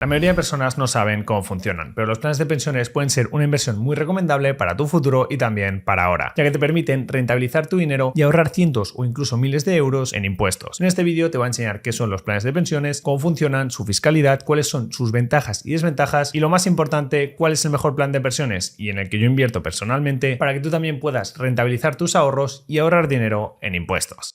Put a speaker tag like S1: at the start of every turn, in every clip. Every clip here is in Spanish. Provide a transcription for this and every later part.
S1: La mayoría de personas no saben cómo funcionan, pero los planes de pensiones pueden ser una inversión muy recomendable para tu futuro y también para ahora, ya que te permiten rentabilizar tu dinero y ahorrar cientos o incluso miles de euros en impuestos. En este vídeo te voy a enseñar qué son los planes de pensiones, cómo funcionan, su fiscalidad, cuáles son sus ventajas y desventajas y lo más importante, cuál es el mejor plan de pensiones y en el que yo invierto personalmente para que tú también puedas rentabilizar tus ahorros y ahorrar dinero en impuestos.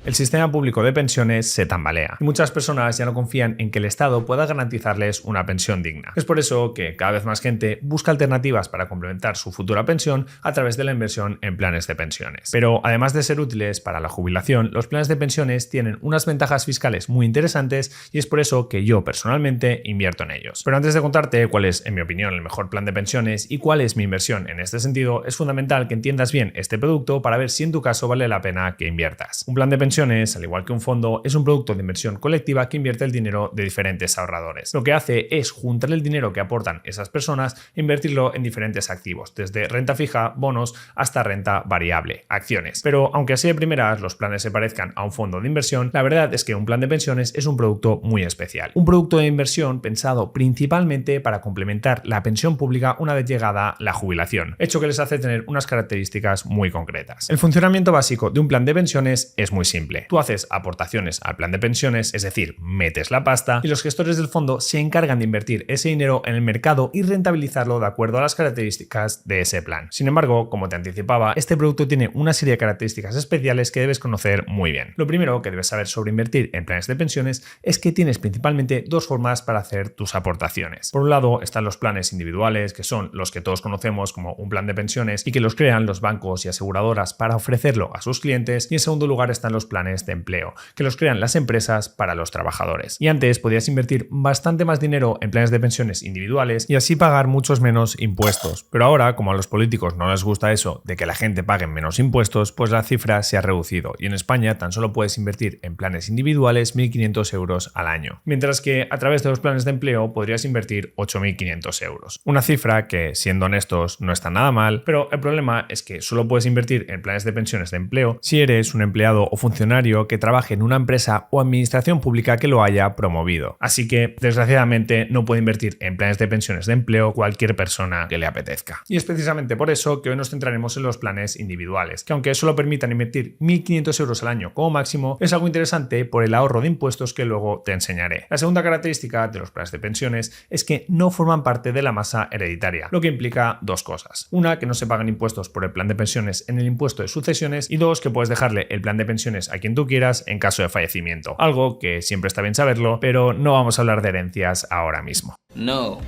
S1: El sistema público de pensiones se tambalea y muchas personas ya no confían en que el Estado pueda garantizarles una pensión digna. Es por eso que cada vez más gente busca alternativas para complementar su futura pensión a través de la inversión en planes de pensiones. Pero además de ser útiles para la jubilación, los planes de pensiones tienen unas ventajas fiscales muy interesantes y es por eso que yo personalmente invierto en ellos. Pero antes de contarte cuál es, en mi opinión, el mejor plan de pensiones y cuál es mi inversión en este sentido, es fundamental que entiendas bien este producto para ver si en tu caso vale la pena que inviertas. Un plan de pensiones, al igual que un fondo, es un producto de inversión colectiva que invierte el dinero de diferentes ahorradores. Lo que hace es juntar el dinero que aportan esas personas e invertirlo en diferentes activos, desde renta fija, bonos, hasta renta variable, acciones. Pero aunque así de primeras los planes se parezcan a un fondo de inversión, la verdad es que un plan de pensiones es un producto muy especial. Un producto de inversión pensado principalmente para complementar la pensión pública una vez llegada la jubilación, hecho que les hace tener unas características muy concretas. El funcionamiento básico de un plan de pensiones es muy simple. Tú haces aportaciones al plan de pensiones, es decir, metes la pasta y los gestores del fondo se encargan de invertir ese dinero en el mercado y rentabilizarlo de acuerdo a las características de ese plan. Sin embargo, como te anticipaba, este producto tiene una serie de características especiales que debes conocer muy bien. Lo primero que debes saber sobre invertir en planes de pensiones es que tienes principalmente dos formas para hacer tus aportaciones. Por un lado están los planes individuales, que son los que todos conocemos como un plan de pensiones y que los crean los bancos y aseguradoras para ofrecerlo a sus clientes, y en segundo lugar están los planes de empleo, que los crean las empresas para los trabajadores. Y antes podías invertir bastante más dinero en planes de pensiones individuales y así pagar muchos menos impuestos. Pero ahora, como a los políticos no les gusta eso de que la gente pague menos impuestos, pues la cifra se ha reducido y en España tan solo puedes invertir en planes individuales 1.500 euros al año, mientras que a través de los planes de empleo podrías invertir 8.500 euros. Una cifra que, siendo honestos, no está nada mal, pero el problema es que solo puedes invertir en planes de pensiones de empleo si eres un empleado o funcionario que trabaje en una empresa o administración pública que lo haya promovido. Así que, desgraciadamente, no puede invertir en planes de pensiones de empleo cualquier persona que le apetezca. Y es precisamente por eso que hoy nos centraremos en los planes individuales, que aunque solo permitan invertir 1.500 euros al año como máximo, es algo interesante por el ahorro de impuestos que luego te enseñaré. La segunda característica de los planes de pensiones es que no forman parte de la masa hereditaria, lo que implica dos cosas. Una, que no se pagan impuestos por el plan de pensiones en el impuesto de sucesiones, y dos, que puedes dejarle el plan de pensiones a quien tú quieras en caso de fallecimiento. Algo que siempre está bien saberlo, pero no vamos a hablar de herencias ahora mismo.
S2: No.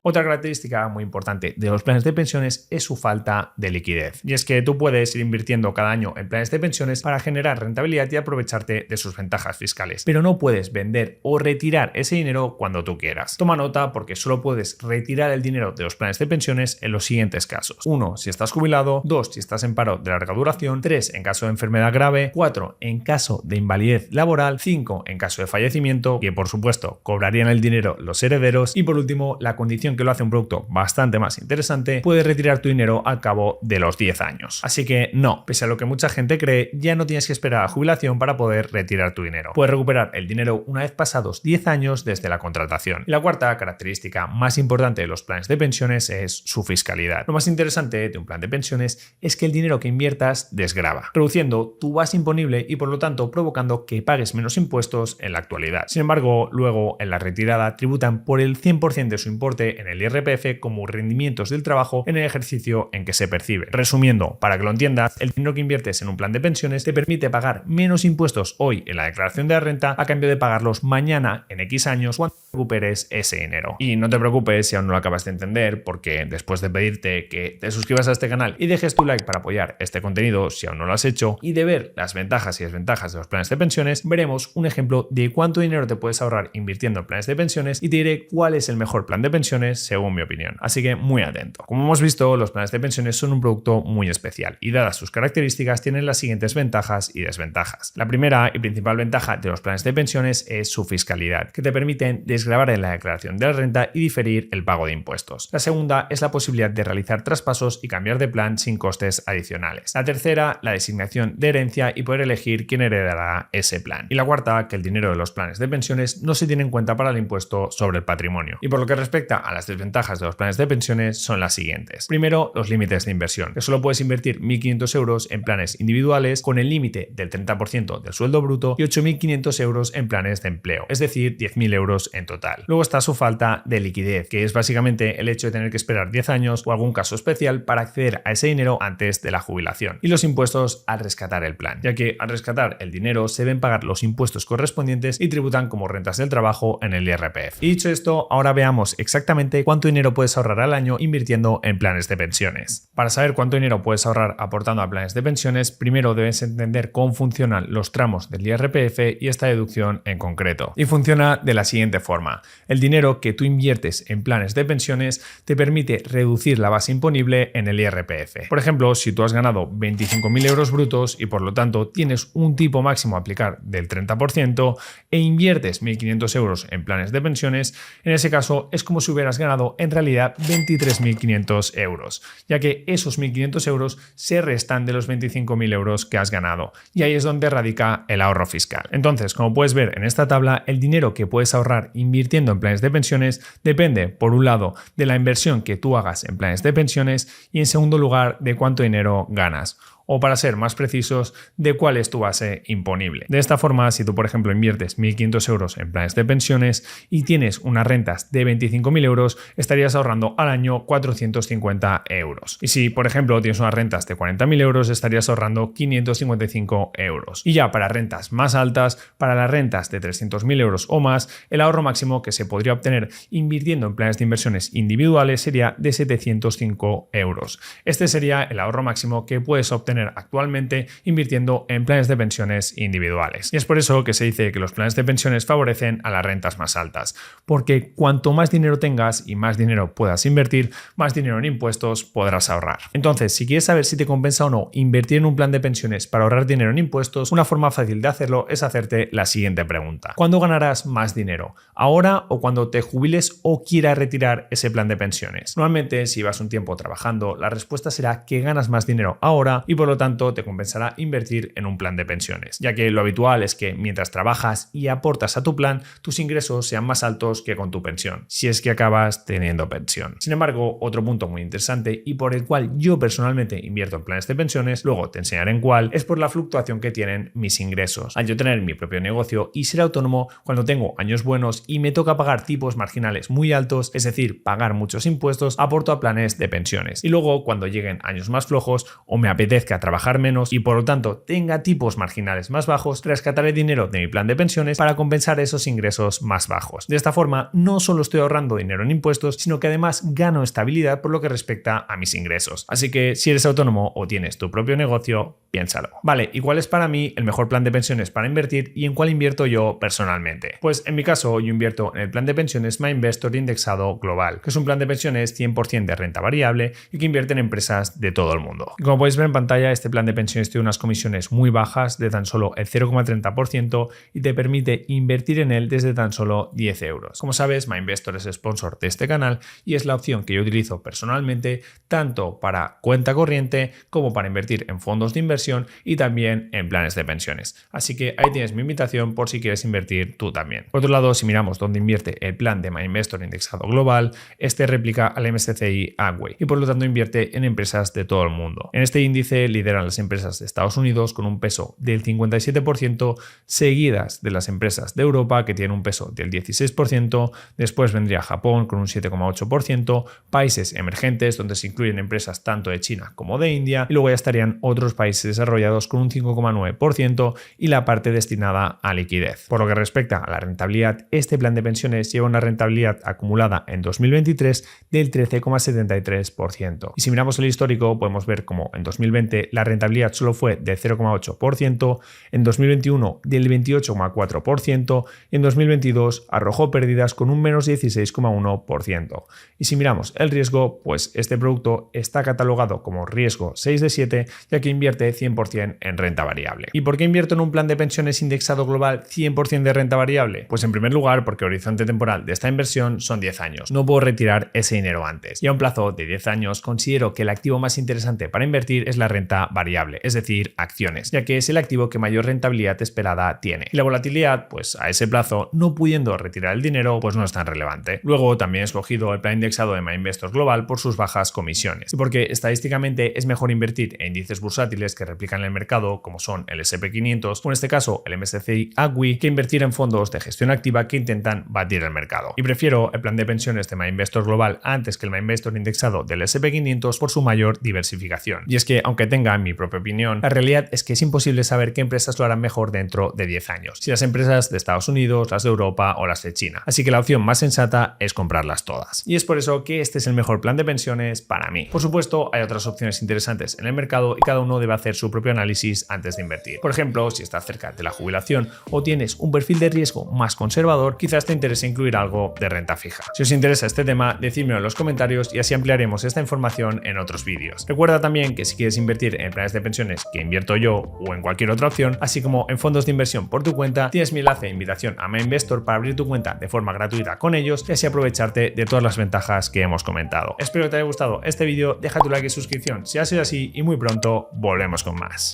S1: Otra característica muy importante de los planes de pensiones es su falta de liquidez. Y es que tú puedes ir invirtiendo cada año en planes de pensiones para generar rentabilidad y aprovecharte de sus ventajas fiscales, pero no puedes vender o retirar ese dinero cuando tú quieras. Toma nota porque solo puedes retirar el dinero de los planes de pensiones en los siguientes casos. 1. Si estás jubilado. 2. Si estás en paro de larga duración. 3. En caso de enfermedad grave. 4. En caso de invalidez laboral. 5. En caso de fallecimiento, que por supuesto cobrarían el dinero los herederos. Y por último, la condición que lo hace un producto bastante más interesante, puedes retirar tu dinero al cabo de los 10 años. Así que no, pese a lo que mucha gente cree, ya no tienes que esperar a jubilación para poder retirar tu dinero. Puedes recuperar el dinero una vez pasados 10 años desde la contratación. Y la cuarta característica más importante de los planes de pensiones es su fiscalidad. Lo más interesante de un plan de pensiones es que el dinero que inviertas desgrava, reduciendo tu base imponible y por lo tanto provocando que pagues menos impuestos en la actualidad. Sin embargo, luego en la retirada tributan por el 100% de su importe en el IRPF como rendimientos del trabajo en el ejercicio en que se percibe. Resumiendo, para que lo entiendas, el dinero que inviertes en un plan de pensiones te permite pagar menos impuestos hoy en la declaración de la renta a cambio de pagarlos mañana en X años cuando recuperes ese dinero. Y no te preocupes si aún no lo acabas de entender, porque después de pedirte que te suscribas a este canal y dejes tu like para apoyar este contenido si aún no lo has hecho, y de ver las ventajas y desventajas de los planes de pensiones, veremos un ejemplo de cuánto dinero te puedes ahorrar invirtiendo en planes de pensiones y te diré diré cuál es el mejor plan de pensiones según mi opinión, así que muy atento. Como hemos visto, los planes de pensiones son un producto muy especial y dadas sus características tienen las siguientes ventajas y desventajas. La primera y principal ventaja de los planes de pensiones es su fiscalidad, que te permiten desgravar en la declaración de la renta y diferir el pago de impuestos. La segunda es la posibilidad de realizar traspasos y cambiar de plan sin costes adicionales. La tercera, la designación de herencia y poder elegir quién heredará ese plan. Y la cuarta, que el dinero de los planes de pensiones no se tiene en cuenta para el impuesto sobre el patrimonio. Y por lo que respecta a las desventajas de los planes de pensiones son las siguientes. Primero, los límites de inversión, que solo puedes invertir 1.500 euros en planes individuales con el límite del 30% del sueldo bruto y 8.500 euros en planes de empleo, es decir, 10.000 euros en total. Luego está su falta de liquidez, que es básicamente el hecho de tener que esperar 10 años o algún caso especial para acceder a ese dinero antes de la jubilación. Y los impuestos al rescatar el plan, ya que al rescatar el dinero se deben pagar los impuestos correspondientes y tributan como rentas del trabajo en el IRPF. Y dicho esto, ahora veamos exactamente cuánto dinero puedes ahorrar al año invirtiendo en planes de pensiones. Para saber cuánto dinero puedes ahorrar aportando a planes de pensiones, primero debes entender cómo funcionan los tramos del IRPF y esta deducción en concreto. Y funciona de la siguiente forma. El dinero que tú inviertes en planes de pensiones te permite reducir la base imponible en el IRPF. Por ejemplo, si tú has ganado 25.000 euros brutos y por lo tanto tienes un tipo máximo a aplicar del 30% e inviertes 1.500 euros en planes de pensiones, en ese caso es como si hubieras ganado en realidad 23.500 euros, ya que esos 1.500 euros se restan de los 25.000 euros que has ganado. Y ahí es donde radica el ahorro fiscal. Entonces, como puedes ver en esta tabla, el dinero que puedes ahorrar invirtiendo en planes de pensiones depende, por un lado, de la inversión que tú hagas en planes de pensiones y, en segundo lugar, de cuánto dinero ganas. O para ser más precisos, de cuál es tu base imponible. De esta forma, si tú, por ejemplo, inviertes 1.500 euros en planes de pensiones y tienes unas rentas de 25.000 euros, estarías ahorrando al año 450 euros. Y si, por ejemplo, tienes unas rentas de 40.000 euros, estarías ahorrando 555 euros. Y ya para rentas más altas, para las rentas de 300.000 euros o más, el ahorro máximo que se podría obtener invirtiendo en planes de inversiones individuales sería de 705 euros. Este sería el ahorro máximo que puedes obtener actualmente invirtiendo en planes de pensiones individuales. Y es por eso que se dice que los planes de pensiones favorecen a las rentas más altas, porque cuanto más dinero tengas y más dinero puedas invertir, más dinero en impuestos podrás ahorrar. Entonces, si quieres saber si te compensa o no invertir en un plan de pensiones para ahorrar dinero en impuestos, una forma fácil de hacerlo es hacerte la siguiente pregunta. ¿Cuándo ganarás más dinero? ¿Ahora o cuando te jubiles o quieras retirar ese plan de pensiones? Normalmente, si vas un tiempo trabajando, la respuesta será que ganas más dinero ahora y por lo tanto te compensará invertir en un plan de pensiones, ya que lo habitual es que mientras trabajas y aportas a tu plan, tus ingresos sean más altos que con tu pensión, si es que acabas teniendo pensión. Sin embargo, otro punto muy interesante y por el cual yo personalmente invierto en planes de pensiones, luego te enseñaré en cuál, es por la fluctuación que tienen mis ingresos. Al yo tener mi propio negocio y ser autónomo, cuando tengo años buenos y me toca pagar tipos marginales muy altos, es decir, pagar muchos impuestos, aporto a planes de pensiones. Y luego, cuando lleguen años más flojos o me apetezca trabajar menos y por lo tanto tenga tipos marginales más bajos, rescataré dinero de mi plan de pensiones para compensar esos ingresos más bajos. De esta forma, no solo estoy ahorrando dinero en impuestos, sino que además gano estabilidad por lo que respecta a mis ingresos. Así que si eres autónomo o tienes tu propio negocio, piénsalo. Vale, ¿y cuál es para mí el mejor plan de pensiones para invertir y en cuál invierto yo personalmente? Pues en mi caso, yo invierto en el plan de pensiones MyInvestor indexado global, que es un plan de pensiones 100% de renta variable y que invierte en empresas de todo el mundo. Y como podéis ver en pantalla, este plan de pensiones tiene unas comisiones muy bajas de tan solo el 0,30% y te permite invertir en él desde tan solo 10 euros. Como sabes, MyInvestor es sponsor de este canal y es la opción que yo utilizo personalmente tanto para cuenta corriente como para invertir en fondos de inversión y también en planes de pensiones. Así que ahí tienes mi invitación por si quieres invertir tú también. Por otro lado, si miramos dónde invierte el plan de MyInvestor indexado global, este replica al MSCI Agway y por lo tanto invierte en empresas de todo el mundo. En este índice lideran las empresas de Estados Unidos con un peso del 57%, seguidas de las empresas de Europa que tienen un peso del 16%, después vendría Japón con un 7,8%, países emergentes donde se incluyen empresas tanto de China como de India y luego ya estarían otros países desarrollados con un 5,9% y la parte destinada a liquidez. Por lo que respecta a la rentabilidad, este plan de pensiones lleva una rentabilidad acumulada en 2023 del 13,73%. Y si miramos el histórico, podemos ver como en 2020 2020 la rentabilidad solo fue del 0,8%, en 2021 del 28,4% y en 2022 arrojó pérdidas con un menos 16,1%. Y si miramos el riesgo, pues este producto está catalogado como riesgo 6 de 7, ya que invierte 100% en renta variable. ¿Y por qué invierto en un plan de pensiones indexado global 100% de renta variable? Pues en primer lugar porque el horizonte temporal de esta inversión son 10 años. No puedo retirar ese dinero antes. Y a un plazo de 10 años considero que el activo más interesante para invertir es la renta variable, es decir, acciones, ya que es el activo que mayor rentabilidad esperada tiene. Y la volatilidad, pues a ese plazo, no pudiendo retirar el dinero, pues no es tan relevante. Luego también he escogido el plan indexado de MyInvestor Global por sus bajas comisiones y porque estadísticamente es mejor invertir en índices bursátiles que replican el mercado, como son el S&P 500 o en este caso el MSCI ACWI, que invertir en fondos de gestión activa que intentan batir el mercado. Y prefiero el plan de pensiones de MyInvestor Global antes que el MyInvestor indexado del S&P 500 por su mayor diversificación. Y es que, aunque tenga mi propia opinión, la realidad es que es imposible saber qué empresas lo harán mejor dentro de 10 años, si las empresas de Estados Unidos, las de Europa o las de China. Así que la opción más sensata es comprarlas todas. Y es por eso que este es el mejor plan de pensiones para mí. Por supuesto, hay otras opciones interesantes en el mercado y cada uno debe hacer su propio análisis antes de invertir. Por ejemplo, si estás cerca de la jubilación o tienes un perfil de riesgo más conservador, quizás te interese incluir algo de renta fija. Si os interesa este tema, decídmelo en los comentarios y así ampliaremos esta información en otros vídeos. Recuerda también que si quieres invertir en planes de pensiones que invierto yo o en cualquier otra opción, así como en fondos de inversión por tu cuenta, tienes mi enlace de invitación a MyInvestor para abrir tu cuenta de forma gratuita con ellos y así aprovecharte de todas las ventajas que hemos comentado. Espero que te haya gustado este vídeo, deja tu like y suscripción si ha sido así y muy pronto volvemos con más.